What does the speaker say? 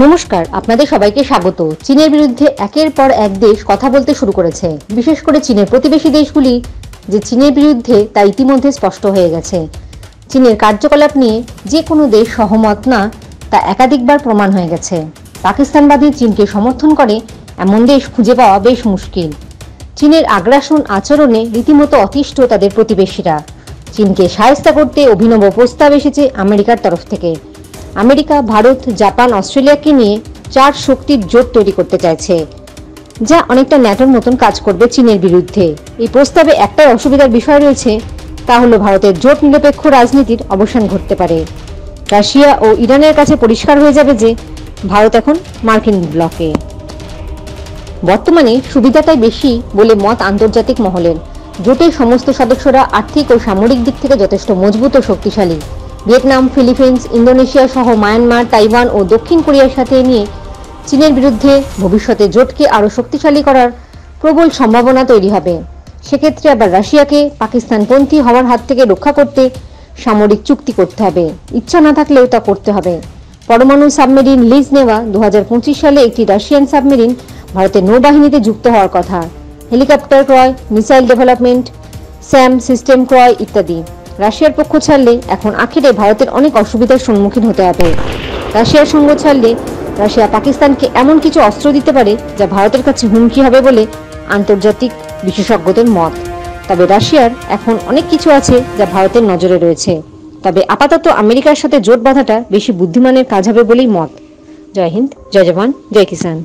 নমস্কার, আপনাদের সবাইকে স্বাগত। চীনের বিরুদ্ধে একের পর এক দেশ কথা বলতে শুরু করেছে। বিশেষ করে চীনের প্রতিবেশী দেশগুলি যে চীনের বিরুদ্ধে তা ইতিমধ্যে স্পষ্ট হয়ে গেছে। চীনের কার্যকলাপ নিয়ে যে কোনো দেশ সহমত না তা একাধিকবার প্রমাণ হয়ে গেছে। পাকিস্তানবাদী চীনকে সমর্থন করে এমন দেশ খুঁজে পাওয়া বেশ মুশকিল। চীনের আগ্রাসন আচরণে রীতিমতো অতিষ্ঠ তাদের প্রতিবেশীরা। চীনকে শায়েস্তা করতে অভিনব প্রস্তাব এসেছে আমেরিকার তরফ থেকে। আমেরিকা, ভারত, জাপান, অস্ট্রেলিয়াকে নিয়ে 4 শক্তির জোট তৈরি করতে চাইছে, যা অনেকটা ন্যাটোর মতন কাজ করবে চীনের বিরুদ্ধে। এই প্রস্তাবে একটাই অসুবিধার বিষয় রয়েছে, তা হলো ভারতের জোট নিরপেক্ষ রাজনীতির অবসান ঘটতে পারে। রাশিয়া ও ইরানের কাছে পরিষ্কার হয়ে যাবে যে ভারত এখন মার্কিন ব্লকে। বর্তমানে সুবিধাটাই বেশি বলে মত আন্তর্জাতিক মহলের। জোটের সমস্ত সদস্যরা আর্থিক ও সামরিক দিক থেকে যথেষ্ট মজবুত ও শক্তিশালী। ভিয়েতনাম, ফিলিপিন্স, ইন্দোনেশিয়া সহ মায়ানমার, তাইওয়ান ও দক্ষিণ কোরিয়ার সাথে নিয়ে চীনের বিরুদ্ধে ভবিষ্যতে জোটকে আরও শক্তিশালী করার প্রবল সম্ভাবনা তৈরি হবে। সেক্ষেত্রে আবার রাশিয়াকে পাকিস্তানপন্থী হওয়ার হাত থেকে রক্ষা করতে সামরিক চুক্তি করতে হবে। ইচ্ছা না থাকলেও তা করতে হবে। পরমাণু সাবমেরিন লিজ নেওয়া 2025 সালে একটি রাশিয়ান সাবমেরিন ভারতের নৌবাহিনীতে যুক্ত হওয়ার কথা। হেলিকপ্টার ক্রয়, মিসাইল ডেভেলপমেন্ট, স্যাম সিস্টেম ক্রয় ইত্যাদি। রাশিয়ার পক্ষ ছাড়লে এখন আখেরে ভারতের অনেক অসুবিধার সম্মুখীন হতে হবে। রাশিয়ার সঙ্গ ছাড়লে রাশিয়া পাকিস্তানকে এমন কিছু অস্ত্র দিতে পারে যা ভারতের কাছে হুমকি হবে বলে আন্তর্জাতিক বিশেষজ্ঞদের মত। তবে রাশিয়ার এখন অনেক কিছু আছে যা ভারতের নজরে রয়েছে। তবে আপাতত আমেরিকার সাথে জোট বাঁধাটা বেশি বুদ্ধিমানের কাজ হবে বলেই মত। জয় হিন্দ, জয় জওয়ান, জয় কিষান।